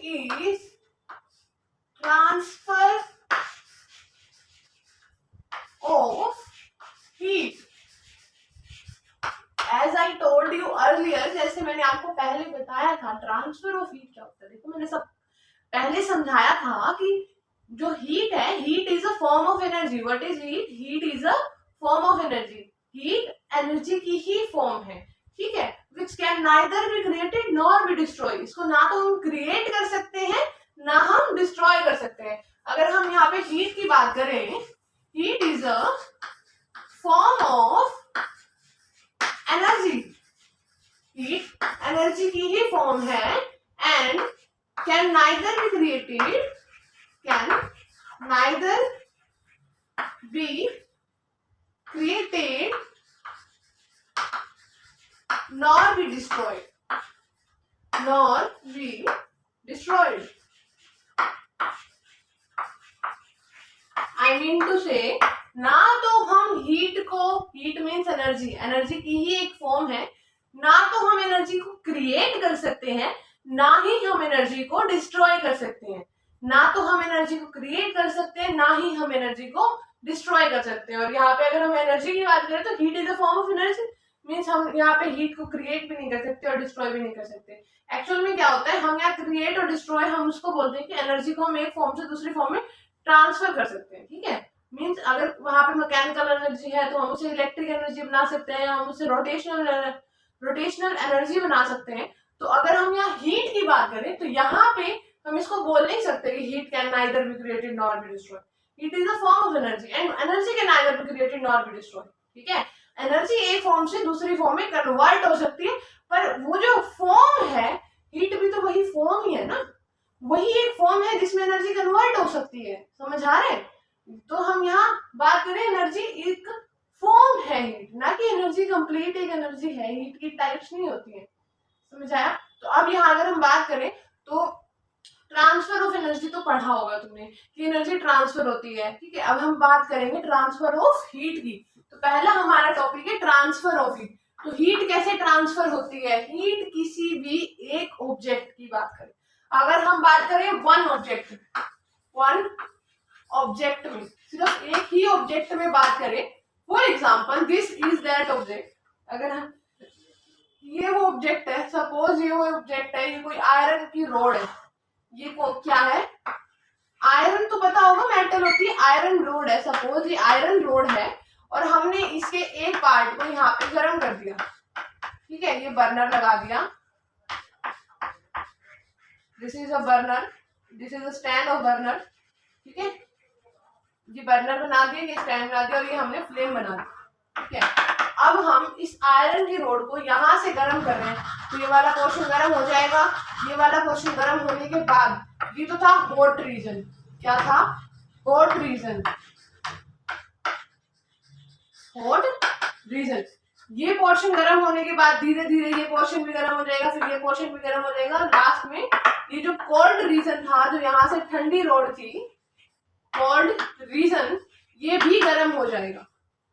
is transfer of heat. As I told you earlier, जैसे मैंने आपको पहले बताया था ट्रांसफर ऑफ हीट क्या होता है। देखो मैंने सब पहले समझाया था कि जो हीट है, heat is a form of energy. What is heat? Heat is a form of energy. Heat energy की ही फॉर्म है, ठीक है, which can neither be created nor be destroy. इसको ना तो हम क्रिएट कर सकते हैं ना हम डिस्ट्रॉय कर सकते हैं। अगर हम यहाँ पे हीट की बात करें, heat is a form of energy. Heat energy की ही फॉर्म है and can neither be created, can neither be created nor be destroyed, nor be destroyed. I mean to say, ना तो हम हीट को, हीट मीन्स एनर्जी, एनर्जी की ही एक form है, ना तो हम एनर्जी को क्रिएट कर सकते हैं ना ही हम एनर्जी को डिस्ट्रॉय कर सकते हैं। ना तो हम एनर्जी को क्रिएट कर सकते हैं ना ही हम एनर्जी को डिस्ट्रॉय कर सकते हैं। और यहाँ पे अगर हम एनर्जी की बात करें तो heat is a form of energy, means हम यहाँ पे हीट को क्रिएट भी नहीं कर सकते और डिस्ट्रॉय भी नहीं कर सकते। एक्चुअल में क्या होता है, हम यहाँ क्रिएट और डिस्ट्रॉय हम उसको बोलते हैं कि एनर्जी को हम एक फॉर्म से दूसरी फॉर्म में ट्रांसफर कर सकते हैं, ठीक है। मीन्स अगर वहां पे मैकेनिकल एनर्जी है तो हम उसे इलेक्ट्रिक एनर्जी बना सकते हैं, हम उसे रोटेशनल एनर्जी बना सकते हैं। तो अगर हम यहाँ हीट की बात करें तो यहाँ पे हम इसको बोल नहीं सकते कि heat can neither be created nor be destroyed. Heat is a form of energy and energy can neither be created nor be destroyed, ठीक है। एनर्जी एक फॉर्म से दूसरी फॉर्म में कन्वर्ट हो सकती है, पर वो जो फॉर्म है, हीट भी तो वही फॉर्म ही है ना, वही एक फॉर्म है जिसमें एनर्जी कन्वर्ट हो सकती है। समझ आ रहे हैं? तो हम यहाँ बात करें एनर्जी एक फॉर्म है हीट, ना कि एनर्जी कंप्लीट एक एनर्जी है। हीट की टाइप्स नहीं होती है, समझ आया? तो अब यहाँ अगर हम बात करें तो ट्रांसफर ऑफ एनर्जी तो पढ़ा होगा तुमने कि एनर्जी ट्रांसफर होती है, ठीक है। अब हम बात करेंगे ट्रांसफर ऑफ हीट की। तो पहला हमारा टॉपिक है ट्रांसफर ऑफ हीट। तो हीट कैसे ट्रांसफर होती है? हीट किसी भी एक ऑब्जेक्ट की बात करें, अगर हम बात करें वन ऑब्जेक्ट में, सिर्फ एक ही ऑब्जेक्ट में बात करें, for example this is that object. अगर हम ये वो ऑब्जेक्ट है, सपोज ये वो ऑब्जेक्ट है, ये कोई आयरन की रोड है, ये क्या है? आयरन तो पता होगा मेटल होती है, आयरन रोड है। सपोज ये आयरन रोड है और हमने इसके एक पार्ट को यहाँ पे गर्म कर दिया, ठीक है। ये बर्नर लगा दिया, this is a burner, this is a stand of burner, ठीक है। ये बर्नर बना दिया, ये स्टैंड बना दिया और ये हमने फ्लेम बना दिया, ठीक है। अब हम इस आयरन की रोड को यहाँ से गर्म कर रहे हैं, तो ये वाला पोर्शन गर्म हो जाएगा। ये वाला पोर्शन गर्म होने के बाद, ये तो था हॉट रीजन, क्या था? Hot reason, hot reason. ये पोर्शन गर्म होने के बाद धीरे धीरे ये पोर्शन भी गर्म हो जाएगा, फिर ये पोर्शन भी गर्म हो जाएगा। लास्ट में ये जो कोल्ड रीजन था, जो यहाँ से ठंडी रोड थी, कोल्ड रीजन, ये भी गर्म हो जाएगा।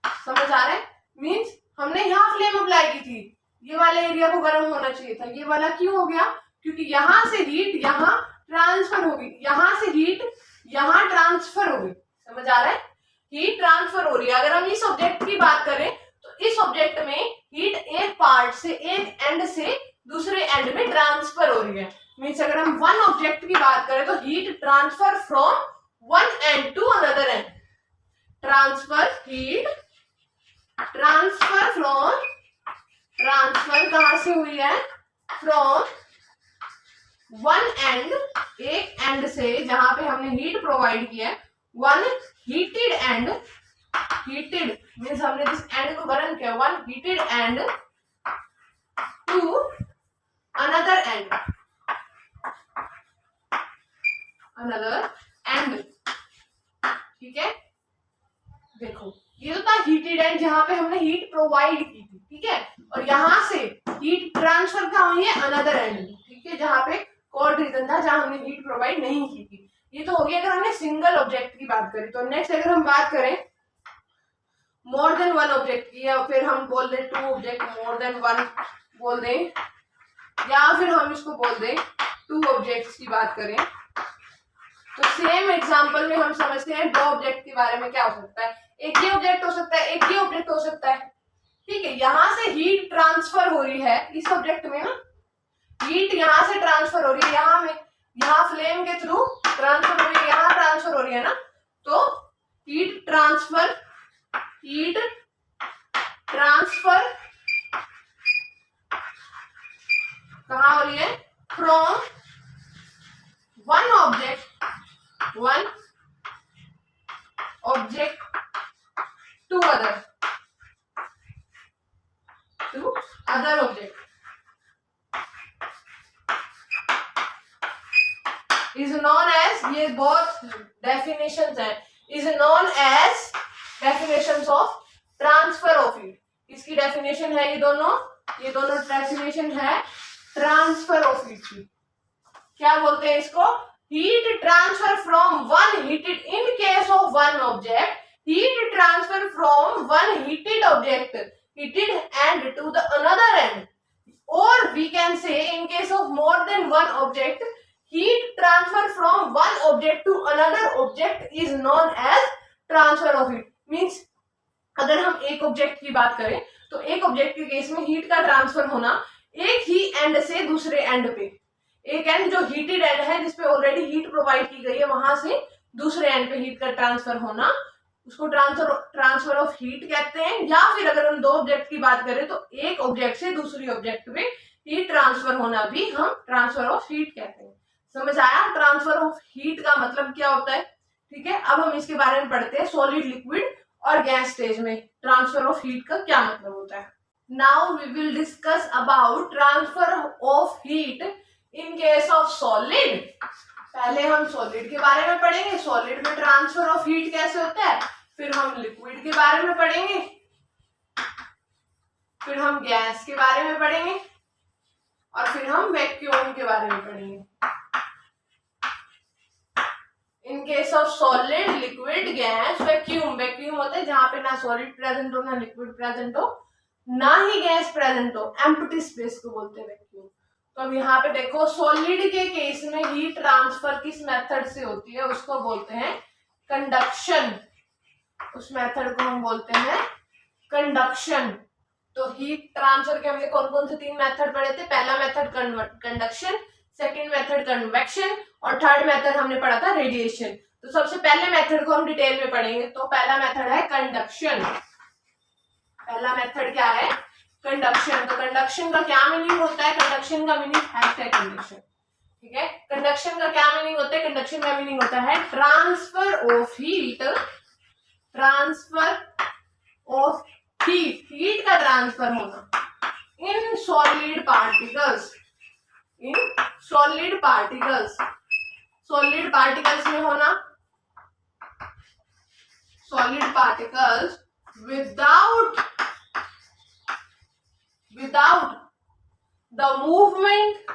समझ आ रहा है? मीन्स हमने यहाँ फ्लेम अप्लाई की थी, ये वाले एरिया को गर्म होना चाहिए था, ये वाला क्यों हो गया? क्योंकि यहाँ से हीट यहाँ ट्रांसफर होगी, यहाँ से हीट यहाँ ट्रांसफर होगी। समझ आ रहा है? हीट ट्रांसफर हो रही है। अगर हम इस ऑब्जेक्ट की बात करें तो इस ऑब्जेक्ट में हीट एक पार्ट से, एक एंड से दूसरे एंड में ट्रांसफर हो रही है। मीन्स अगर हम वन ऑब्जेक्ट की बात करें तो heat transfer from one end to another end. Transfer, heat transfer from, transfer कहां से हुई है? फ्रॉम वन एंड, एक एंड से जहां पे हमने हीट प्रोवाइड किया है, one heated end, heated means हमने जिस एंड को गर्म किया, one heated end to another end, another end, ठीक है। देखो ये तो था हीटेड एंड जहां पे हमने हीट प्रोवाइड की थी, ठीक है। और यहाँ से हीट ट्रांसफर कहाँ हुई है? अनदर एंड, ठीक है, जहां पे कोल्ड रीजन था, जहां हमने हीट प्रोवाइड नहीं की थी। ये तो हो गया अगर हमने सिंगल ऑब्जेक्ट की बात करी। तो नेक्स्ट अगर हम बात करें मोर देन वन ऑब्जेक्ट की, या फिर हम बोल दें two object, more than one बोल दें, या फिर हम इसको बोल दें टू ऑब्जेक्ट्स की बात करें तो सेम एग्जांपल में हम समझते हैं दो ऑब्जेक्ट के बारे में क्या हो सकता है। एक ही ऑब्जेक्ट हो सकता है, एक ही ऑब्जेक्ट हो सकता है। ठीक है, यहां से हीट ट्रांसफर हो रही है इस ऑब्जेक्ट में ना, हीट यहां से ट्रांसफर हो रही है यहाँ में, यहाँ फ्लेम के थ्रू ट्रांसफर हो रही है, यहाँ ट्रांसफर हो रही है ना। तो हीट ट्रांसफर कहाँ हो रही है? From one object to other object is known as, ये बहुत डेफिनेशंस हैं, is known as definitions of transfer of heat. इसकी डेफिनेशन है ये दोनों डेफिनेशन है ट्रांसफर ऑफ हीट की। क्या बोलते हैं इसको? Heat transfer from one heated, in case of one object heat transfer from one heated object heated end to the another end, or we can say in case of more than one object heat transfer from one object to another object is known as transfer of heat। means अगर हम एक object की बात करें तो एक object के case में हीट का ट्रांसफर होना एक ही एंड से दूसरे एंड पे, एक एंड जो हीटेड एंड है जिसपे ऑलरेडी हीट प्रोवाइड की गई है वहां से दूसरे एंड पे हीट का ट्रांसफर होना, उसको ट्रांसफर ऑफ हीट कहते हैं। या फिर अगर हम दो ऑब्जेक्ट की बात करें तो एक ऑब्जेक्ट से दूसरी ऑब्जेक्ट में हीट ट्रांसफर होना भी हम ट्रांसफर ऑफ हीट कहते हैं। समझ आया ट्रांसफर ऑफ हीट का मतलब क्या होता है? ठीक है, अब हम इसके बारे में पढ़ते हैं। सॉलिड, लिक्विड और गैस स्टेज में ट्रांसफर ऑफ हीट का क्या मतलब होता है। Now we will discuss about transfer of heat in case of solid. पहले हम सॉलिड के बारे में पढ़ेंगे, सॉलिड में ट्रांसफर ऑफ हीट कैसे होता है, फिर हम लिक्विड के बारे में पढ़ेंगे, फिर हम गैस के बारे में पढ़ेंगे और फिर हम वैक्यूम के बारे में पढ़ेंगे। इन case of solid, liquid, gas, vacuum. Vacuum होता है जहां पे ना सॉलिड प्रेजेंट हो, ना लिक्विड प्रेजेंट हो, ना ही गैस प्रेजेंट हो, एम्प्टी स्पेस को बोलते हैं वैक्यूम। तो अब यहाँ पे देखो सॉलिड के केस में हीट ट्रांसफर किस मेथड से होती है, उसको बोलते हैं कंडक्शन। उस मेथड को हम बोलते हैं कंडक्शन। तो हीट ट्रांसफर के हमने कौन कौन से तीन मेथड पढ़े थे? पहला method conduction, second method convection और थर्ड मेथड हमने पढ़ा था रेडिएशन। तो सबसे पहले मेथड को हम डिटेल में पढ़ेंगे। तो पहला मेथड है कंडक्शन। पहला मेथड क्या है? कंडक्शन। तो कंडक्शन का क्या मीनिंग होता है? कंडक्शन का मीनिंग है कंडक्शन। ठीक है, कंडक्शन का क्या मीनिंग होता है? कंडक्शन का मीनिंग होता है ट्रांसफर ऑफ हीट, हीट का ट्रांसफर होना in solid particles, solid particles में होना, solid particles without the movement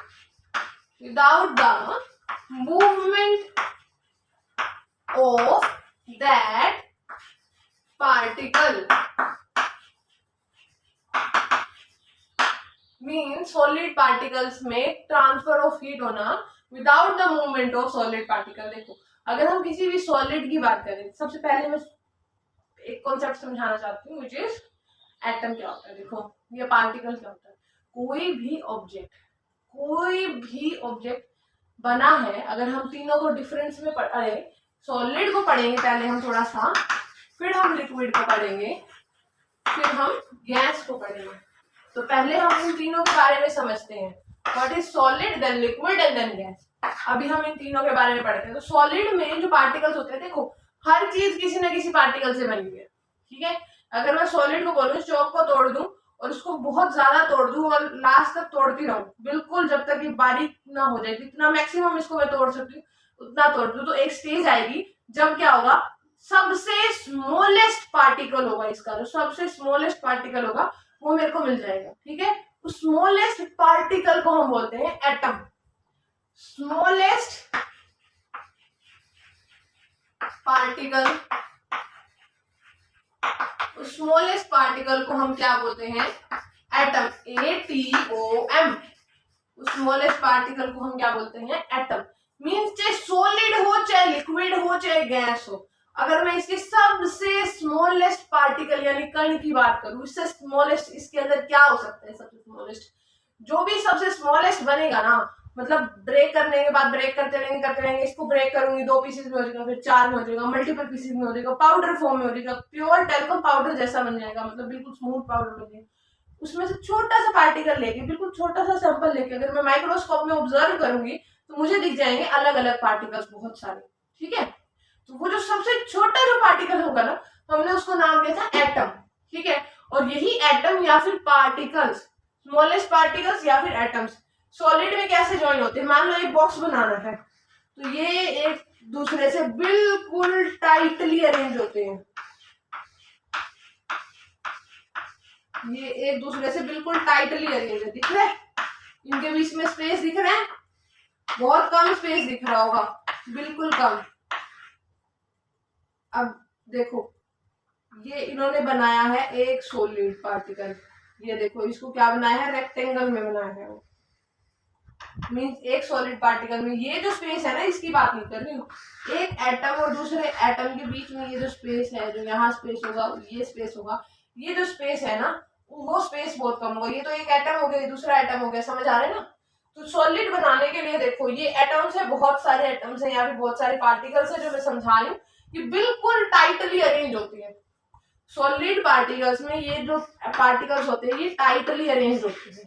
of that particle। Mean solid particles में ट्रांसफर ऑफ हीट होना without the movement of solid particle. देखो अगर हम किसी भी सॉलिड की बात करें, सबसे पहले मैं एक कॉन्सेप्ट समझाना चाहती हूँ, व्हिच इज एटम क्या होता है। देखो ये पार्टिकल क्या होता है? कोई भी ऑब्जेक्ट बना है, अगर हम तीनों को डिफरेंस में सॉलिड को पढ़ेंगे पहले हम थोड़ा सा, फिर हम लिक्विड को पढ़ेंगे, फिर हम गैस को पढ़ेंगे। तो पहले हम इन तीनों के बारे में समझते हैं, what is solid, then liquid and then gas. अभी हम इन तीनों के बारे में पढ़ते हैं। तो सॉलिड में जो पार्टिकल्स होते हैं, देखो हर चीज किसी न किसी पार्टिकल से बनी हुई है। ठीक है, अगर मैं सॉलिड को बोलूं, चौक को तोड़ दूं और उसको बहुत ज्यादा तोड़ दूं और लास्ट तक तोड़ती रहूं, बिल्कुल जब तक ये बारीक ना हो जाए, जितना मैक्सिमम इसको मैं तोड़ सकती हूँ उतना तोड़ दूं, तो एक स्टेज आएगी जब क्या होगा, सबसे स्मॉलेस्ट पार्टिकल होगा इसका, जो सबसे स्मॉलेस्ट पार्टिकल होगा वो मेरे को मिल जाएगा। ठीक है, उस स्मॉलेस्ट पार्टिकल को हम बोलते हैं एटम। स्मॉलेस्ट पार्टिकल को हम क्या बोलते हैं? Atom, ATOM। स्मॉलेस्ट पार्टिकल को हम क्या बोलते हैं, एटम। मीन्स चाहे सॉलिड हो, चाहे लिक्विड हो, चाहे गैस हो, अगर मैं इसके सबसे स्मॉलेस्ट पार्टिकल यानी कण की बात करूं, इससे स्मॉलेस्ट इसके अंदर क्या हो सकता है, सबसे स्मॉलेस्ट जो भी सबसे स्मॉलेस्ट बनेगा ना, मतलब ब्रेक करने के बाद ब्रेक करते रहेंगे, इसको ब्रेक करूंगी 2 पीसेस में हो जाएगा, फिर 4 में हो जाएगा, मल्टीपल पीसेस में हो जाएगा, पाउडर फॉर्म में हो जाएगा, प्योर टेल्को पाउडर जैसा बन जाएगा, मतलब बिल्कुल स्मूथ पाउडर बन जाएगा। उसमें से छोटा सा पार्टिकल लेके, बिल्कुल छोटा सा सैंपल लेके अगर मैं माइक्रोस्कोप में ऑब्जर्व करूंगी तो मुझे दिख जाएंगे अलग अलग पार्टिकल्स बहुत सारे, ठीक है। तो वो जो सबसे छोटा जो पार्टिकल होगा ना, हमने उसको नाम दिया था एटम, ठीक है। और यही एटम या फिर पार्टिकल्स, स्मॉलेस्ट पार्टिकल्स या फिर एटम्स सॉलिड में कैसे ज्वाइन होते हैं। मान लो एक बॉक्स बनाना है, तो ये एक दूसरे से बिल्कुल टाइटली अरेंज होते हैं, ये एक दूसरे से बिल्कुल टाइटली अरेंज है, दिख रहा है, इनके बीच में स्पेस दिख रहा है, बहुत कम स्पेस दिख रहा होगा, बिल्कुल कम। अब देखो, ये इन्होंने बनाया है एक सॉलिड पार्टिकल, ये देखो इसको क्या बनाया है, रेक्टेंगल में बनाया है, मीन्स एक सॉलिड पार्टिकल में ये जो स्पेस है ना, इसकी बात नहीं कर रही हूँ, एक एटम और दूसरे एटम के बीच में ये जो स्पेस है, जो यहाँ स्पेस होगा, ये स्पेस होगा, ये जो स्पेस है ना, वो स्पेस बहुत कम होगा। ये तो एक एटम हो गया, दूसरा एटम हो गया, समझ आ रहे हैं ना। तो सॉलिड बनाने के लिए देखो, ये एटम्स है, बहुत सारे एटम्स हैं, या फिर बहुत सारे पार्टिकल्स है जो मैं समझा रही हूँ, ये बिल्कुल टाइटली अरेंज होती है। सॉलिड पार्टिकल्स में ये जो पार्टिकल्स होते हैं, ये टाइटली अरेंज होते हैं,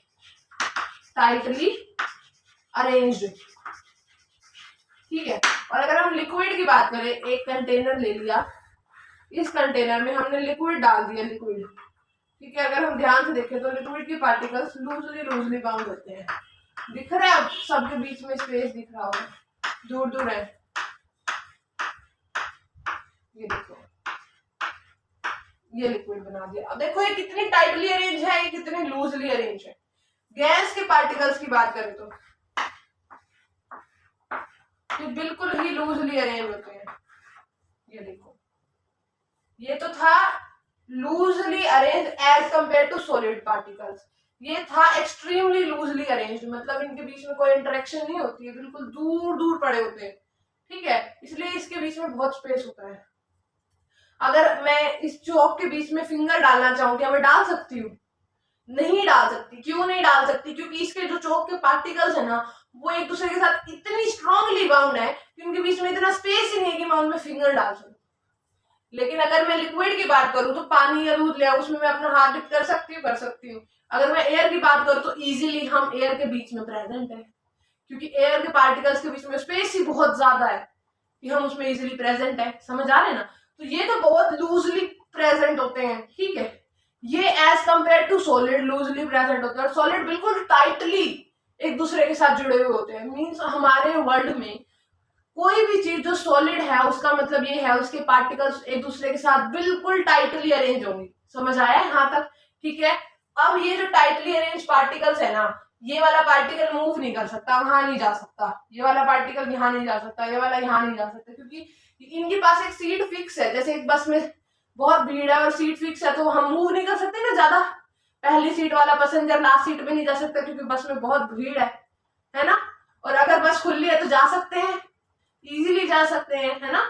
टाइटली अरेंज्ड, ठीक है। और अगर हम लिक्विड की बात करें, एक कंटेनर ले लिया, इस कंटेनर में हमने लिक्विड डाल दिया, लिक्विड, ठीक है। अगर हम ध्यान से देखें तो लिक्विड की पार्टिकल्स लूजली बाउंड होते हैं, दिख रहा है, अब सबके बीच में स्पेस दिख रहा होगा, दूर दूर है, ये देखो, ये लिक्विड बना दिया। अब देखो ये कितनी टाइटली अरेंज है, ये कितनी लूजली अरेंज है। गैस के पार्टिकल्स की बात करें तो ये बिल्कुल ही लूजली अरेंज होते हैं, ये देखो, ये तो था loosely arrange as compare to solid particles, ये था एक्सट्रीमली लूजली अरेंज्ड, मतलब इनके बीच में कोई इंटरेक्शन नहीं होती है, बिल्कुल दूर दूर पड़े होते हैं, ठीक है। इसलिए इसके बीच में बहुत स्पेस होता है। अगर मैं इस चौक के बीच में फिंगर डालना चाहूँ, क्या मैं डाल सकती हूँ? नहीं डाल सकती। क्यों नहीं डाल सकती? क्योंकि इसके जो चौक के पार्टिकल्स है ना, वो एक दूसरे के साथ इतनी स्ट्रांगली बाउंड है कि उनके बीच में इतना स्पेस ही नहीं है कि मैं उनमें फिंगर डाल सकूं। लेकिन अगर मैं लिक्विड की बात करूं तो पानी या दूध लिया, उसमें मैं अपना हाथ डिप कर सकती हूँ। अगर मैं एयर की बात करूं तो इजीली हम एयर के बीच में प्रेजेंट है, क्योंकि एयर के पार्टिकल्स के बीच में स्पेस ही बहुत ज्यादा है कि हम उसमें इजीली प्रेजेंट है, समझ आ रहे हैं ना। तो ये तो बहुत लूजली प्रेजेंट होते हैं, ठीक है। ये as compare to solid loosely present होते हैं, और सॉलिड बिल्कुल टाइटली एक दूसरे के साथ जुड़े हुए होते हैं। मीन्स हमारे वर्ल्ड में कोई भी चीज जो सॉलिड है, उसका मतलब ये है उसके पार्टिकल्स एक दूसरे के साथ बिल्कुल टाइटली अरेंज होंगे, समझ आया यहाँ तक, ठीक है। अब ये जो टाइटली अरेंज पार्टिकल्स है ना, ये वाला पार्टिकल मूव नहीं कर सकता, वहां नहीं जा सकता, ये वाला पार्टिकल यहाँ नहीं जा सकता, ये वाला यहाँ नहीं जा सकता, क्योंकि इनके पास एक सीट फिक्स है। जैसे एक बस में बहुत भीड़ है और सीट फिक्स है, तो हम मूव नहीं कर सकते ना ज्यादा, पहली सीट वाला पैसेंजर लास्ट सीट में नहीं जा सकता क्योंकि बस में बहुत भीड़ है ना। और अगर बस खुली है तो जा सकते हैं, इजीली जा सकते हैं, है ना।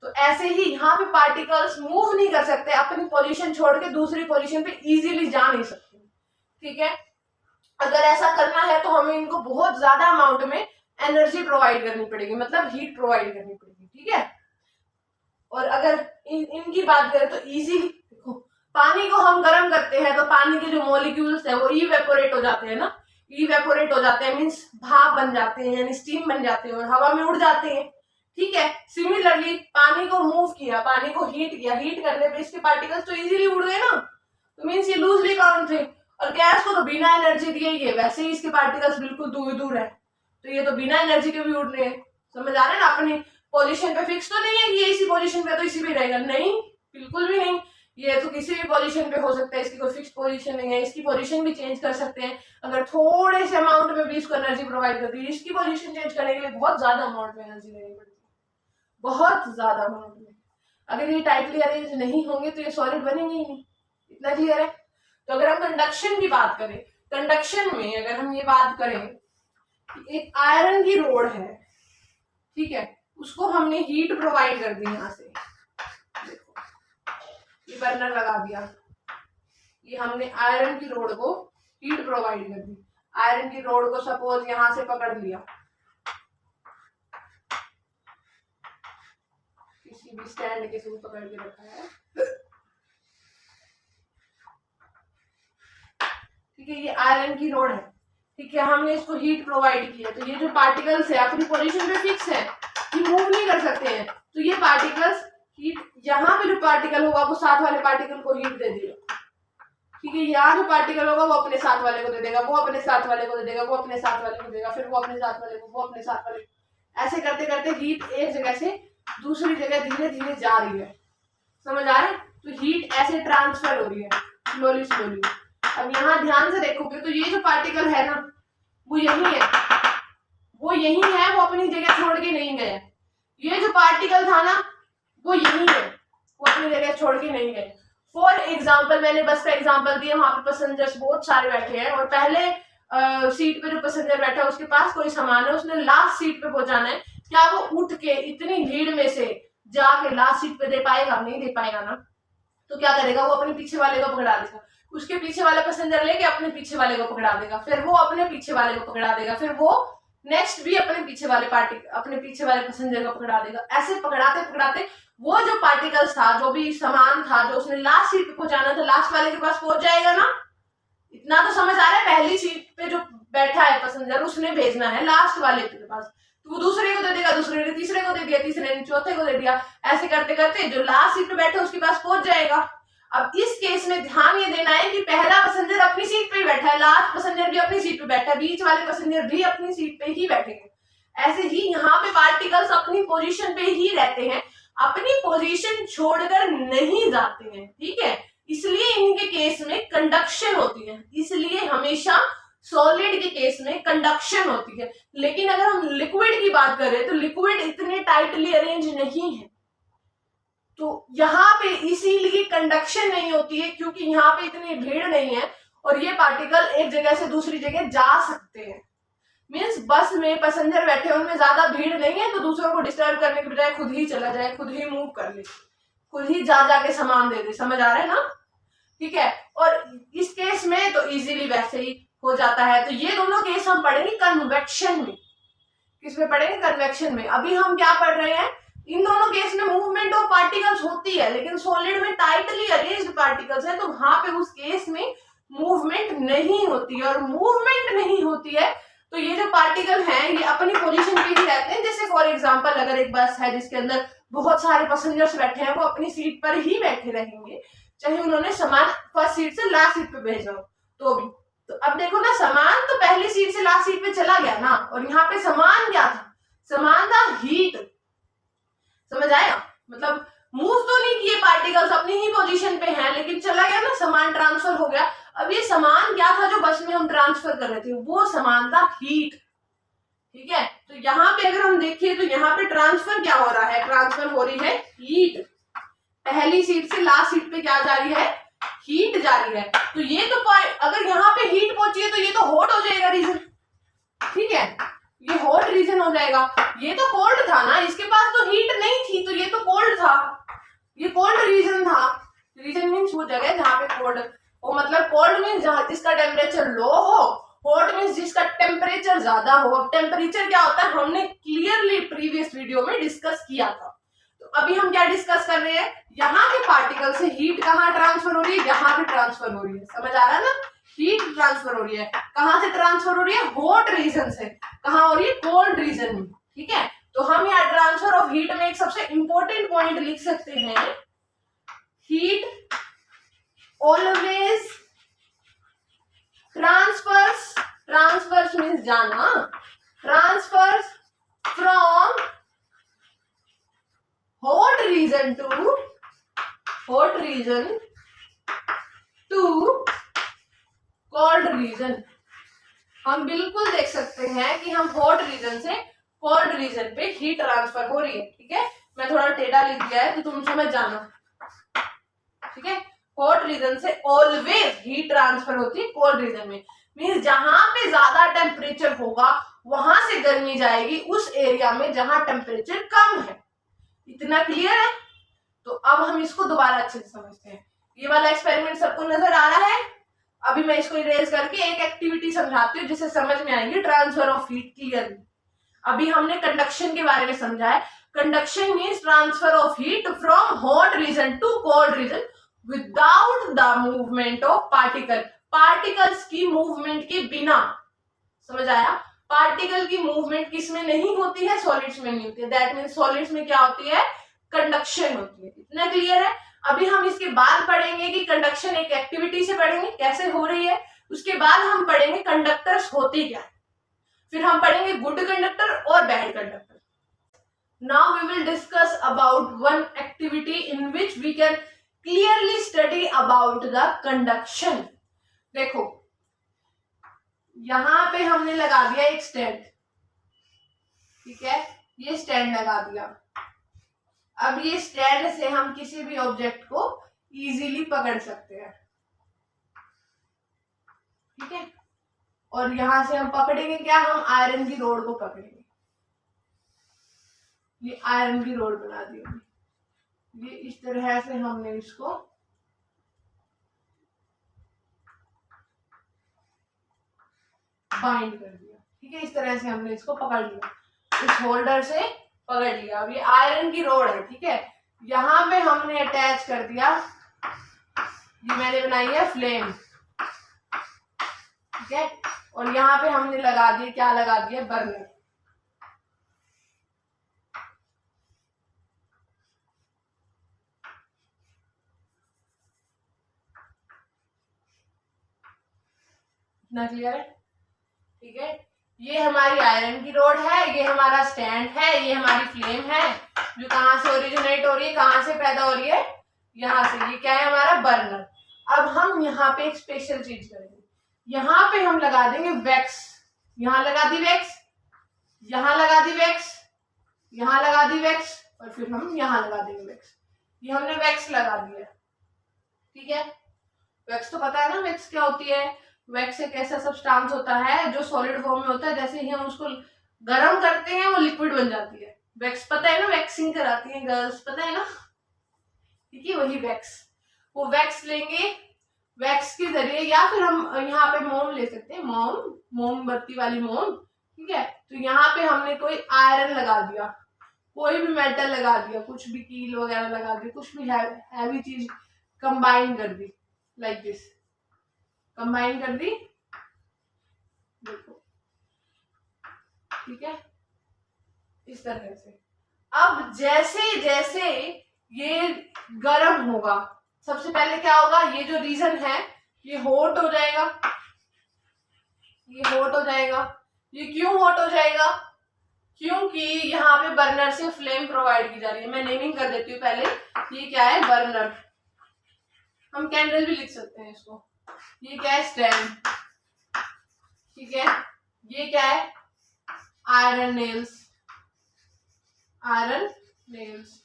तो ऐसे ही यहाँ पे पार्टिकल्स मूव नहीं कर सकते, अपनी पोजीशन छोड़ के दूसरी पोजीशन पे इजीली जा नहीं सकते, ठीक है। अगर ऐसा करना है तो हमें इनको बहुत ज्यादा अमाउंट में एनर्जी प्रोवाइड करनी पड़ेगी, मतलब हीट प्रोवाइड करनी पड़ेगी, ठीक है। और अगर इनकी बात करें तो इजीली देखो, पानी को हम गर्म करते हैं तो पानी के जो मॉलिक्यूल्स है वो इवेपोरेट हो जाते हैं ना, इवेपोरेट हो जाते हैं, मीन्स भाप बन जाते हैं, यानी स्टीम बन जाते हैं और हवा में उड़ जाते हैं, ठीक है। सिमिलरली पानी को मूव किया, पानी को हीट किया, हीट करने पे इसके पार्टिकल्स तो इजीली उड़ गए ना, तो मीन्स ये लूजली बाउंड थे। और गैस को तो बिना एनर्जी दिए ही है, वैसे ही इसके पार्टिकल्स बिल्कुल दूर दूर है, तो ये तो बिना एनर्जी के भी उड़ रहे हैं, समझ आ रहे हैं ना। अपनी पोजीशन पे फिक्स तो नहीं है कि ये इसी पोजीशन पे तो इसी पे रहेगा, नहीं, बिल्कुल भी नहीं। ये तो किसी भी पोजीशन पे हो सकता है, इसकी कोई फिक्स पोजीशन नहीं है, इसकी पोजीशन भी चेंज कर सकते हैं अगर थोड़े से अमाउंट में भी इसको एनर्जी प्रोवाइड करती है। इसकी पोजीशन चेंज करने के लिए बहुत ज्यादा अमाउंट में एनर्जी लेनी पड़ती है, बहुत ज्यादा अमाउंट में। अगर ये टाइटली अरेंज नहीं होंगे तो ये सॉलिड बनेंगे ही नहीं, इतना क्लियर है। तो अगर हम कंडक्शन की बात करें, कंडक्शन में अगर हम ये बात करें एक आयरन की रोड है, ठीक है, उसको हमने हीट प्रोवाइड कर दी यहां से, देखो ये बर्नर लगा दिया, ये हमने आयरन की रोड को हीट प्रोवाइड कर दी। आयरन की रोड को सपोज यहां से पकड़ लिया, किसी भी स्टैंड के थ्रू पकड़ के रखा है, ठीक है, ये आयरन की रोड है, ठीक है, हमने इसको हीट प्रोवाइड किया। तो ये जो पार्टिकल्स है अपनी पोजीशन पे फिक्स है, ये मूव नहीं कर सकते हैं। तो ये पार्टिकल्स हीट, यहाँ पे जो पार्टिकल होगा वो साथ वाले पार्टिकल को हीट दे देगा, ठीक है, यहाँ जो पार्टिकल होगा वो अपने साथ वाले को दे देगा, वो अपने साथ वाले को दे देगा, वो अपने साथ वाले को देगा, फिर वो अपने साथ वाले को, वो अपने साथ वाले को, ऐसे करते करते हीट एक जगह से दूसरी जगह धीरे धीरे जा रही है। समझ आ रहा है? तो हीट ऐसे ट्रांसफर हो रही है स्लोली स्लोली। अब यहाँ ध्यान से देखोगे तो ये जो पार्टिकल है ना वो यही है, वो यही है, वो अपनी जगह छोड़ के नहीं गए। ये जो पार्टिकल था ना वो यही है, वो अपनी जगह छोड़ के नहीं गए। फॉर एग्जाम्पल, मैंने बस का एग्जाम्पल दिया, वहां पे पैसेंजर्स बहुत सारे बैठे हैं और पहले सीट पे जो पैसेंजर बैठा है उसके पास कोई सामान है, उसने लास्ट सीट पे पहुंचाना है, क्या वो उठ के इतनी भीड़ में से जाके लास्ट सीट पे दे पाएगा? नहीं दे पाएगा ना। तो क्या करेगा, वो अपने पीछे वाले को पकड़ा देगा, उसके पीछे वाला पैसेंजर लेके अपने पीछे वाले को पकड़ा देगा, फिर वो अपने पीछे वाले को पकड़ा देगा, फिर वो नेक्स्ट भी अपने पीछे वाले पैसेंजर को पकड़ा देगा। ऐसे पकड़ाते पकड़ाते वो जो पार्टिकल्स था, जो भी सामान था जो उसने लास्ट सीट पे पहुंचाना था, लास्ट वाले के पास पहुंच जाएगा ना। इतना तो समझ आ रहा है? पहली सीट पे जो बैठा है पैसेंजर उसने भेजना है लास्ट वाले के पास, तो वो दूसरे को दे देगा, दूसरे ने तीसरे को दे दिया, तीसरे ने चौथे को दे दिया, ऐसे करते करते जो लास्ट सीट पे बैठा है उसके पास पहुंच जाएगा। अब इस केस में ध्यान ये देना है कि पहला पैसेंजर अपनी सीट पे बैठा है, लास्ट पैसेंजर भी अपनी सीट पे बैठा है, बीच वाले पैसेंजर भी अपनी सीट पे ही बैठेंगे। ऐसे ही यहाँ पे पार्टिकल्स अपनी पोजीशन पे ही रहते हैं, अपनी पोजीशन छोड़कर नहीं जाते हैं, ठीक है। इसलिए इनके केस में कंडक्शन होती है, इसलिए हमेशा सॉलिड के केस में कंडक्शन होती है। लेकिन अगर हम लिक्विड की बात करें तो लिक्विड इतने टाइटली अरेंज नहीं है, तो यहाँ पे इसीलिए कंडक्शन नहीं होती है, क्योंकि यहाँ पे इतनी भीड़ नहीं है और ये पार्टिकल एक जगह से दूसरी जगह जा सकते हैं। मीन्स बस में पैसेंजर बैठे हैं, उनमें ज्यादा भीड़ नहीं है, तो दूसरों को डिस्टर्ब करने के बजाय खुद ही चला जाए, खुद ही मूव कर ले, खुद ही जा जाके सामान दे दे। समझ आ रहा है ना? ठीक है। और इस केस में तो इजीली वैसे ही हो जाता है। तो ये दोनों केस हम पढ़ेंगे कन्वेक्शन में। किसमें पढ़ेंगे? कन्वेक्शन में। अभी हम क्या पढ़ रहे हैं? इन दोनों केस में मूवमेंट ऑफ पार्टिकल्स होती है, लेकिन सॉलिड में टाइटली अरेंज्ड पार्टिकल्स है, तो वहां पे उस केस में मूवमेंट नहीं होती है। और मूवमेंट नहीं होती है तो ये जो पार्टिकल हैं ये अपनी पोजीशन पे ही रहते हैं। जैसे फॉर एग्जांपल अगर एक बस है जिसके अंदर बहुत सारे पैसेंजर्स बैठे हैं, वो अपनी सीट पर ही बैठे रहेंगे, चाहे उन्होंने सामान फर्स्ट सीट से लास्ट सीट पे भेजा हो तो भी। तो अब देखो ना, सामान तो पहली सीट से लास्ट सीट पे चला गया ना, और यहाँ पे सामान क्या था? सामान था हीट। समझ आया? मतलब मूव तो नहीं किए पार्टिकल्स, अपनी ही पोजीशन पे हैं, लेकिन चला गया ना, सामान ट्रांसफर हो गया। अब ये सामान क्या था जो बस में हम ट्रांसफर कर रहे थे? वो सामान था हीट। ठीक है, तो यहाँ पे अगर हम देखें तो यहाँ पे ट्रांसफर क्या हो रहा है? ट्रांसफर हो रही है हीट। पहली सीट से लास्ट सीट पे क्या जा रही है? हीट जा रही है। तो ये तो अगर यहाँ पे हीट पहुंची है तो ये तो हॉट हो जाएगा रीजन। ठीक है, ये हॉट रीजन हो जाएगा। ये तो कोल्ड था ना, इसके पास तो हीट नहीं थी, तो ये तो कोल्ड था, ये कोल्ड रीजन था। रीजन मीन्स वो जगह जहाँ पे कोल्ड, वो मतलब कोल्ड मीन्स जहाँ जिसका टेम्परेचर लो हो, हॉट मीन्स जिसका टेम्परेचर ज्यादा हो। अब टेम्परेचर क्या होता है हमने क्लियरली प्रीवियस वीडियो में डिस्कस किया था। तो अभी हम क्या डिस्कस कर रहे हैं? यहाँ के पार्टिकल से हीट कहाँ ट्रांसफर हो रही है? यहाँ पे ट्रांसफर हो रही है। समझ आ रहा है ना? हीट ट्रांसफर हो रही है। कहाँ से ट्रांसफर हो रही है? हॉट रीजन से। कहाँ हो रही है? कोल्ड रीजन में। ठीक है, तो हम यहाँ ट्रांसफर ऑफ हीट में एक सबसे इंपॉर्टेंट पॉइंट लिख सकते हैं, हीट ऑलवेज ट्रांसफर्स मीन्स जाना, transfers from hot region to cold region। हम बिल्कुल देख सकते हैं कि हम हॉट रीजन से कोल्ड रीजन पे हीट ट्रांसफर हो रही है। ठीक है, मैं थोड़ा टेढ़ा लिख दिया है तो तुम समझ जाना। ठीक है, हॉट रीजन से ऑलवेज हीट ट्रांसफर होती है कोल्ड रीजन में। मीन्स जहां पे ज्यादा टेम्परेचर होगा वहां से गर्मी जाएगी उस एरिया में जहां टेम्परेचर कम है। इतना क्लियर है? तो अब हम इसको दोबारा अच्छे से समझते हैं। ये वाला एक्सपेरिमेंट सबको नजर आ रहा है? अभी मैं इसको इरेज करके एक एक्टिविटी समझाती हूँ जिससे समझ में आएगी ट्रांसफर ऑफ हीट क्लियरली। अभी हमने कंडक्शन के बारे में समझा है। Conduction means transfer of heat from hot region to cold region without the movement of particle. Particles की मूवमेंट के बिना। समझ आया? पार्टिकल की मूवमेंट किस में नहीं होती है? सॉलिड्स में नहीं होती है। दैट मीन्स सॉलिड्स में क्या होती है? कंडक्शन होती है। इतना क्लियर है? अभी हम इसके बाद पढ़ेंगे कि कंडक्शन एक एक्टिविटी से पढ़ेंगे कैसे हो रही है। उसके बाद हम पढ़ेंगे कंडक्टर्स होते क्या है। फिर हम पढ़ेंगे गुड कंडक्टर और bad conductor. Now we will discuss about one activity in which we can clearly study about the conduction. देखो यहां पे हमने लगा दिया एक स्टैंड, ठीक है, ये स्टैंड लगा दिया। अब ये स्टैंड से हम किसी भी ऑब्जेक्ट को इजीली पकड़ सकते हैं, ठीक है। और यहां से हम पकड़ेंगे क्या? हम आयरन की रोड को पकड़ेंगे। ये आयरन की रोड बना दी हमने। ये इस तरह से हमने इसको बाइंड कर दिया, ठीक है। इस तरह से हमने इसको पकड़ लिया, इस होल्डर से पकड़ लिया। अब ये आयरन की रोड है, ठीक है। यहां पे हमने अटैच कर दिया, ये मैंने बनाई है फ्लेम, ठीक है। और यहाँ पे हमने लगा दिए, क्या लगा दिया? बर्नर। इतना क्लियर है? ठीक है। ये हमारी आयरन की रोड है, ये हमारा स्टैंड है, ये हमारी फ्लेम है जो कहां से ओरिजिनेट हो रही है, कहां से पैदा हो रही है? यहाँ से। ये क्या है? हमारा बर्नर। अब हम यहाँ पे एक स्पेशल चीज करेंगे। यहाँ पे हम लगा देंगे वैक्स। यहाँ लगा दी वैक्स, यहाँ लगा दी वैक्स, यहाँ लगा दी वैक्स, और फिर हम यहाँ लगा देंगे वैक्स। ये हमने वैक्स लगा दिया, ठीक है। वैक्स तो पता है ना वैक्स क्या होती है? वैक्स एक ऐसा सब्सटेंस होता है जो सॉलिड फॉर्म में होता है, जैसे ही हम उसको गर्म करते हैं वो लिक्विड बन जाती है। वैक्स पता है ना? वैक्सिंग कराती है गर्ल्स, पता है ना? ठीक है, वही वैक्स। वो वैक्स लेंगे, वैक्स के जरिए, या फिर हम यहाँ पे मोम ले सकते हैं, मोमबत्ती वाली मोम, ठीक है। तो यहाँ पे हमने कोई आयरन लगा दिया, कोई भी मेटल लगा दिया, कुछ भी कील वगैरह लगा दी, कुछ भी हैवी चीज कंबाइन कर दी, लाइक दिस कंबाइन कर दी, देखो, ठीक है, इस तरह से। अब जैसे जैसे ये गर्म होगा, सबसे पहले क्या होगा? ये जो रीजन है ये हॉट हो जाएगा, ये हॉट हो जाएगा। ये क्यों हॉट हो जाएगा? क्योंकि यहाँ पे बर्नर से फ्लेम प्रोवाइड की जा रही है। मैं नेमिंग कर देती हूँ पहले। ये क्या है? बर्नर। हम कैंडल भी लिख सकते हैं इसको। ये क्या है? स्टैंड, ठीक है। ये क्या है? आयरन नेल्स, आयरन नेल्स,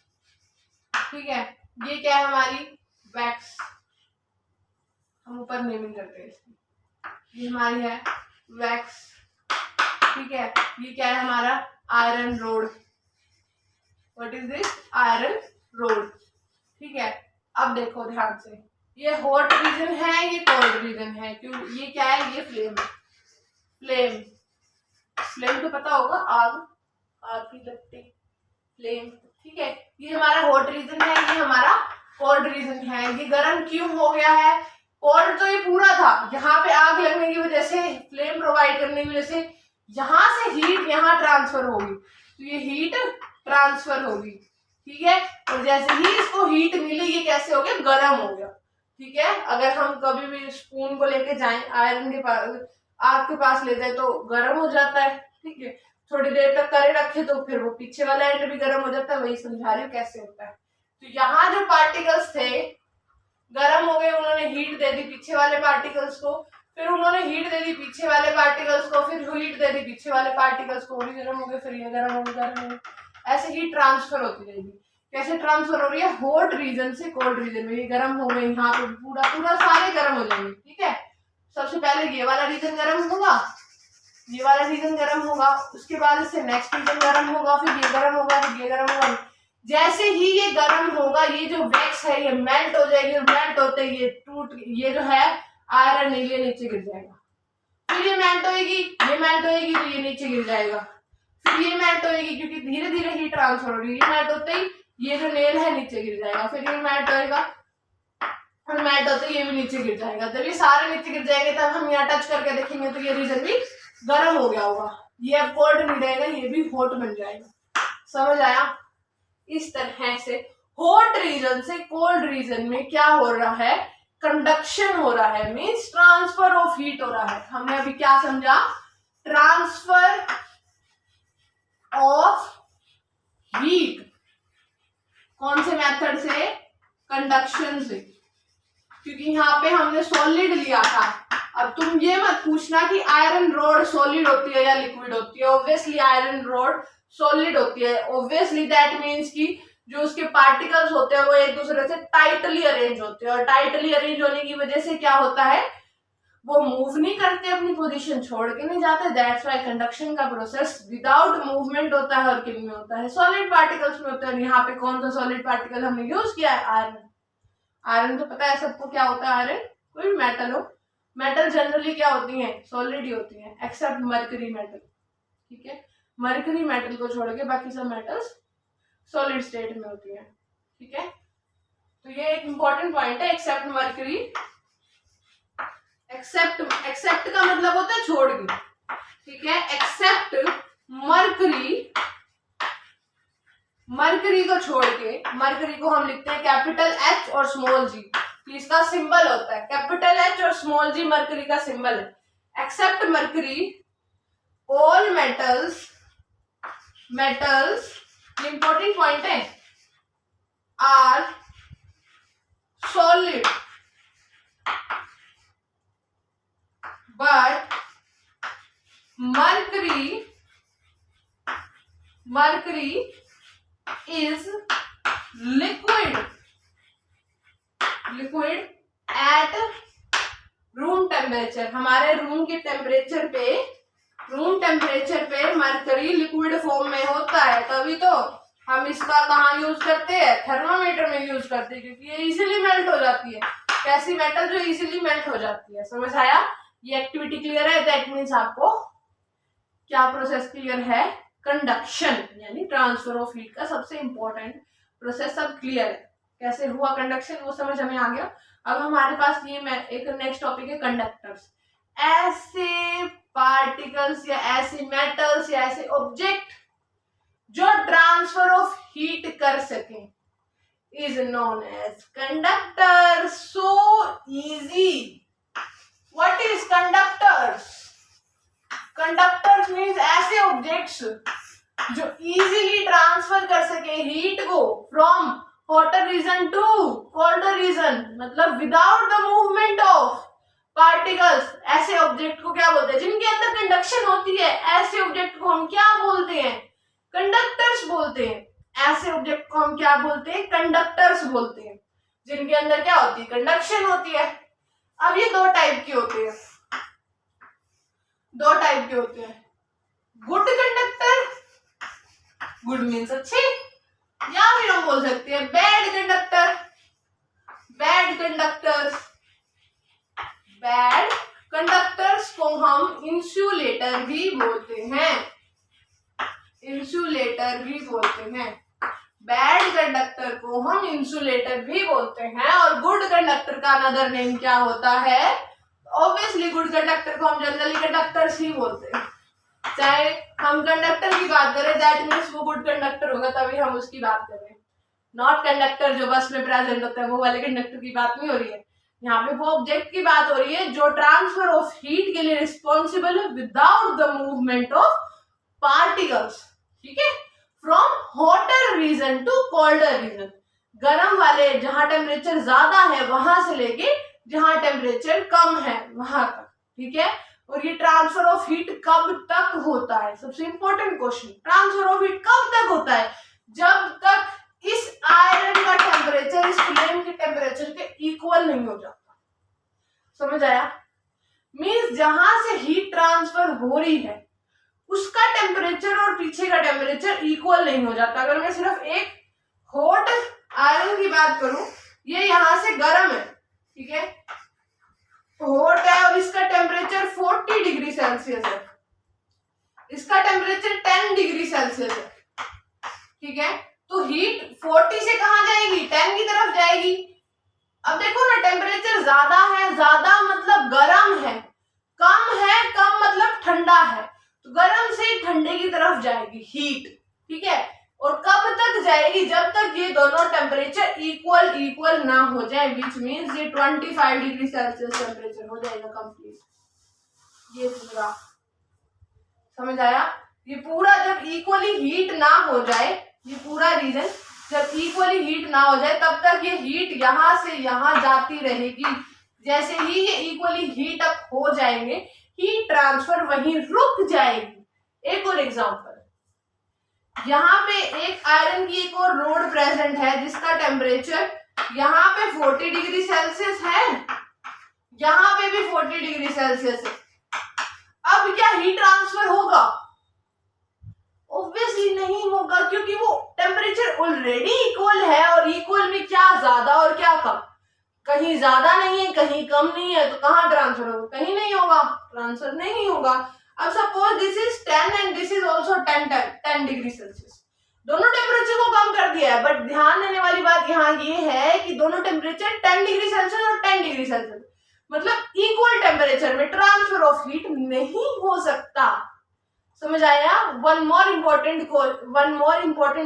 ठीक है। ये क्या है? हमारी वैक्स। हम ऊपर नेमिंग करते हैं इसकी। ये हमारी है वैक्स, ठीक है। ये क्या है? हमारा iron rod. What is this? Iron rod, ठीक है। अब देखो ध्यान से, ये हॉट रीजन है, ये कोल्ड रीजन है। क्यों? ये क्या है? ये फ्लेम, फ्लेम, फ्लेम तो पता होगा, आग, आग की लपटें, फ्लेम, ठीक है। ये हमारा हॉट रीजन है, ये हमारा कोल्ड रीजन है। ये गर्म क्यों हो गया है? कोल्ड तो ये पूरा था, यहाँ पे आग लगने की वजह से, फ्लेम प्रोवाइड करने की वजह से यहाँ से हीट यहाँ ट्रांसफर होगी, तो ये हीट ट्रांसफर होगी, ठीक है। और जैसे ही इसको हीट मिली, ये कैसे हो गया? गर्म हो गया, ठीक है। अगर हम कभी भी स्पून को लेके जाएं, आयरन के पास, आग के पास ले जाए, तो गर्म हो जाता है, ठीक है। थोड़ी देर तक करे रखे तो फिर वो पीछे वाला एंड भी गर्म हो जाता है। वही समझा रही हूँ कैसे होता है। तो यहाँ जो पार्टिकल्स थे गर्म हो गए, उन्होंने हीट दे दी पीछे वाले पार्टिकल्स को, फिर उन्होंने हीट दे दी पीछे वाले पार्टिकल्स को, फिर हीट दे दी पीछे वाले पार्टिकल्स को, भी गर्म हो गए, फिर ये गर्म हो गए, गर्म हो गए। ऐसे हीट ट्रांसफर होती रहेगी। कैसे ट्रांसफर हो रही है? हॉट रीजन से कोल्ड रीजन में। ये गर्म हो गए, यहाँ पे पूरा पूरा सारे गर्म हो जाएंगे, ठीक है। सबसे पहले ये वाला रीजन गर्म होगा, ये वाला रीजन गर्म होगा, उसके बाद इससे नेक्स्ट रीजन गर्म होगा, फिर ये गर्म होगा, फिर ये गर्म होगा। जैसे ही ये गर्म होगा, ये जो वैक्स है ये मेल्ट हो जाएगी, और मेल्ट होते ही ये जो है आयरन ये नीचे गिर जाएगा। फिर ये मेल्ट होएगी, ये मेल्ट होएगी, तो ये नीचे गिर जाएगा। फिर ये मेल्ट होएगी, क्योंकि धीरे धीरे हीट ट्रांसफर हो रही है, ये मेल्ट होते ही ये जो नेल है नीचे गिर जाएगा। फिर ये मेल्ट होएगा, फिर मेल्ट होते ही ये भी नीचे गिर जाएगा। जब ये सारे नीचे गिर जाएंगे तब हम यहाँ टच करके देखेंगे तो ये रीजन भी गर्म हो गया होगा। ये अब कोल्ड नहीं रहेगा, ये भी हॉट बन जाएगा। समझ आया? इस तरह से हॉट रीजन से कोल्ड रीजन में क्या हो रहा है, कंडक्शन हो रहा है, मींस ट्रांसफर ऑफ हीट हो रहा है। हमने अभी क्या समझा? ट्रांसफर ऑफ हीट कौन से मेथड से? कंडक्शन से, क्योंकि यहाँ पे हमने सॉलिड लिया था। अब तुम ये मत पूछना कि आयरन रॉड सॉलिड होती है या लिक्विड होती है। ऑब्वियसली आयरन रॉड सॉलिड होती है। ऑब्वियसली दैट मीन्स कि जो उसके पार्टिकल्स होते हैं वो एक दूसरे से टाइटली अरेंज होते हैं, और टाइटली अरेंज होने की वजह से क्या होता है, वो मूव नहीं करते, अपनी पोजीशन छोड़ के नहीं जाते। दैट्स व्हाई कंडक्शन का प्रोसेस विदाउट मूवमेंट होता है। और किन में होता है? सॉलिड पार्टिकल्स में होता है। यहाँ पे कौन सा सॉलिड पार्टिकल हमने यूज किया है? आयरन। आयरन तो पता है सबको क्या होता है। आयरन कोई भी मेटल हो, मेटल जनरली क्या होती है? सॉलिड ही होती है, एक्सेप्ट मरकरी मेटल। ठीक है, मरकरी मेटल को छोड़ के बाकी सब मेटल्स सॉलिड स्टेट में होती है। ठीक है, तो ये एक इंपॉर्टेंट पॉइंट है, एक्सेप्ट मरकरी। एक्सेप्ट का मतलब होता है छोड़ के। ठीक है, एक्सेप्ट मरकरी, मरकरी को छोड़ के, मरकरी को हम लिखते हैं कैपिटल एच और स्मॉल जी। इसका सिंबल होता है कैपिटल एच और स्मॉल जी, मरकरी का सिंबल है। Except mercury all metals, important point है, are solid but mercury is liquid at room temperature. हमारे रूम के टेम्परेचर पे मरकरी लिक्विड फॉर्म में होता है, तभी तो हम इसका कहाँ यूज करते हैं? थर्मामीटर में यूज करते हैं, क्योंकि ये इजीली मेल्ट हो जाती है। कैसी मेटल जो इजीली मेल्ट हो जाती है। समझ आया? ये एक्टिविटी क्लियर है? दैट मीन्स आपको क्या प्रोसेस क्लियर है? कंडक्शन यानी ट्रांसफर ऑफ हीट का सबसे इंपॉर्टेंट प्रोसेस सब क्लियर है। कैसे हुआ कंडक्शन वो समझ हमें आ गया। अब हमारे पास ये एक नेक्स्ट टॉपिक है कंडक्टर्स। ऐसे पार्टिकल्स या ऐसे मेटल्स या ऐसे ऑब्जेक्ट जो ट्रांसफर ऑफ हीट कर सके is known as conductor. So easy. What is conductors? Conductors means ऐसे ऑब्जेक्ट्स जो इजीली ट्रांसफर कर सके हीट को from hotter region to colder region, मतलब without the movement of particles. ऐसे ऑब्जेक्ट को क्या बोलते हैं? जिनके अंदर कंडक्शन होती है। ऐसे ऑब्जेक्ट को हम क्या बोलते हैं? कंडक्टर्स बोलते हैं। ऐसे ऑब्जेक्ट को हम क्या बोलते हैं? कंडक्टर्स बोलते हैं, जिनके अंदर क्या होती है? कंडक्शन होती है। अब ये दो टाइप के होते हैं, गुड कंडक्टर, गुड मीन्स अच्छे, या फिर हम बोल सकते हैं बैड कंडक्टर। बैड कंडक्टर्स को हम इंसुलेटर भी बोलते हैं। बैड कंडक्टर को हम इंसुलेटर भी बोलते हैं। और गुड कंडक्टर का अनदर नेम क्या होता है? ऑब्वियसली गुड कंडक्टर को हम जनरली कंडक्टर्स ही बोलते हैं। चाहे हम कंडक्टर की बात करें दैट मीन्स वो गुड कंडक्टर होगा, तभी हम उसकी बात करें। नॉट कंडक्टर जो बस में प्रेजेंट होता है वो वाले कंडक्टर की बात नहीं हो रही है। यहाँ पे वो ऑब्जेक्ट की बात हो रही है जो ट्रांसफर ऑफ हीट के लिए रिस्पॉन्सिबल है without the movement of particles. ठीक है, from hotter region to colder region. गर्म वाले जहां टेम्परेचर ज्यादा है वहां से लेके जहां टेम्परेचर कम है वहां तक। ठीक है, और ये ट्रांसफर ऑफ हीट कब तक होता है? सबसे important question, transfer of heat कब तक होता है? जब तक इस आयरन का टेम्परेचर इस फ्लेम के टेम्परेचर के इक्वल नहीं हो जाता। समझ आया? मीन्स जहां से हीट ट्रांसफर हो रही है उसका टेम्परेचर और पीछे का टेम्परेचर इक्वल नहीं हो जाता। अगर मैं सिर्फ एक हॉट आयरन की बात करूं, ये यहां से गर्म है, ठीक है, हॉट है और इसका टेम्परेचर 40 डिग्री सेल्सियस है, इसका टेम्परेचर 10 डिग्री सेल्सियस है, ठीक है, तो हीट 40 से कहां जाएगी, 10 की तरफ जाएगी। अब देखो ना, टेम्परेचर ज्यादा है, ज्यादा मतलब गर्म है, कम मतलब ठंडा है, तो गर्म से ठंडे की तरफ जाएगी हीट, ठीक है। और कब तक जाएगी, जब तक ये दोनों टेम्परेचर इक्वल ना हो जाए, विच मीन्स ये 25 डिग्री सेल्सियस टेम्परेचर हो जाएगा कंप्लीट। ये पूरा समझ आया, ये पूरा जब इक्वली हीट ना हो जाए, ये पूरा रीजन जब इक्वली हीट ना हो जाए तब तक ये हीट यहां से यहां जाती रहेगी। जैसे ही ये इक्वली हीट अप हो जाएंगे, हीट ट्रांसफर वहीं रुक जाएगी। एक और एग्जांपल, यहाँ पे एक आयरन की एक और रोड प्रेजेंट है जिसका टेम्परेचर यहाँ पे 40 डिग्री सेल्सियस है, यहाँ पे भी 40 डिग्री सेल्सियस है। अब क्या हीट ट्रांसफर होगा? ऑब्वियसली नहीं होगा, क्योंकि वो टेम्परेचर ऑलरेडी इक्वल है, और इक्वल में क्या ज्यादा और क्या कम, कहीं ज्यादा नहीं है कहीं कम नहीं है, तो कहाँ ट्रांसफर होगा, कहीं नहीं होगा, ट्रांसफर नहीं होगा। अब suppose this is 10 and this is also 10 degree Celsius, दोनों टेम्परेचर को कम कर दिया है, बट ध्यान देने वाली बात यहाँ ये है कि दोनों टेम्परेचर 10 डिग्री सेल्सियस और 10 डिग्री सेल्सियस, मतलब इक्वल टेम्परेचर में ट्रांसफर ऑफ हीट नहीं हो सकता। समझ आया? One more important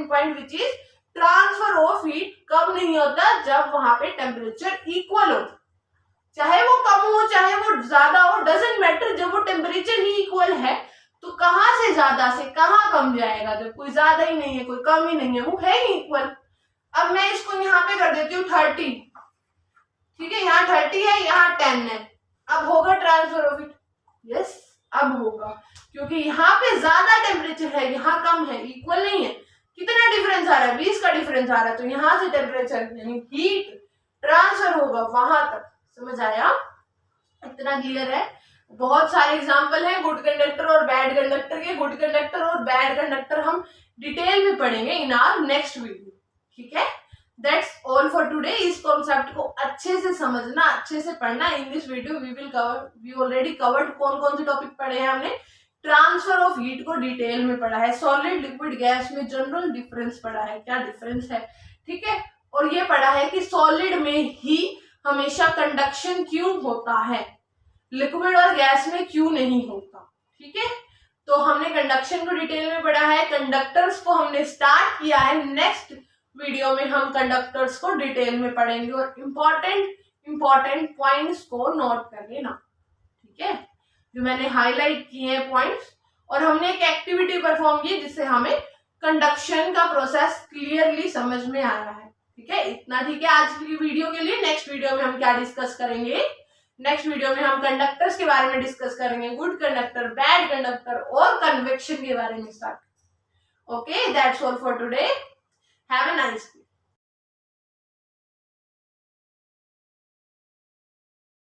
point which is transfer of heat कब नहीं होता, जब वहां पे टेम्परेचर इक्वल हो, चाहे वो कम हो चाहे वो ज्यादा हो, डजंट मैटर, जब वो टेम्परेचर ही इक्वल है तो कहां से ज्यादा से कहां कम जाएगा, जब कोई ज्यादा ही नहीं है कोई कम ही नहीं है, वो है ही इक्वल। अब मैं इसको यहाँ पे कर देती हूँ 30, ठीक है, यहाँ 30 है यहाँ 10 है, अब होगा ट्रांसफर ऑफ हीट? यस, अब होगा, क्योंकि यहाँ पे ज्यादा टेम्परेचर है यहाँ कम है, इक्वल नहीं है। कितना डिफरेंस आ रहा है? 20 का डिफरेंस आ रहा है, तो यहाँ से टेम्परेचर यानी हीट ट्रांसफर होगा वहां तक। समझ आया? इतना क्लियर है? बहुत सारे एग्जांपल हैं गुड कंडक्टर और बैड कंडक्टर के। गुड कंडक्टर और बैड कंडक्टर हम डिटेल में पढ़ेंगे इन आवर नेक्स्ट वीडियो, ठीक है। That's all for today. इस कॉन्सेप्ट को अच्छे से समझना, अच्छे से पढ़ना। In this video we already covered कौन कौन से टॉपिक पढ़े हैं हमने। ट्रांसफर ऑफ हीट को डिटेल में पढ़ा है, सॉलिड लिक्विड गैस में जनरल डिफरेंस पढ़ा है, क्या डिफरेंस है, ठीक है। और ये पढ़ा है कि सॉलिड में ही हमेशा कंडक्शन क्यों होता है, लिक्विड और गैस में क्यों नहीं होता, ठीक है। तो हमने कंडक्शन को डिटेल में पढ़ा है, कंडक्टर्स को हमने स्टार्ट किया है। नेक्स्ट वीडियो में हम कंडक्टर्स को डिटेल में पढ़ेंगे और इंपॉर्टेंट पॉइंट्स को नोट कर लेना, ठीक है, जो मैंने हाईलाइट किए हैं पॉइंट्स। और हमने एक एक्टिविटी परफॉर्म की जिससे हमें कंडक्शन का प्रोसेस क्लियरली समझ में आया है, ठीक है। इतना ठीक है आज की वीडियो के लिए। नेक्स्ट वीडियो में हम क्या डिस्कस करेंगे? नेक्स्ट वीडियो में हम कंडक्टर्स के बारे में डिस्कस करेंगे, गुड कंडक्टर, बैड कंडक्टर और कन्वेक्शन के बारे में start. Okay, that's all for today. Have a nice day.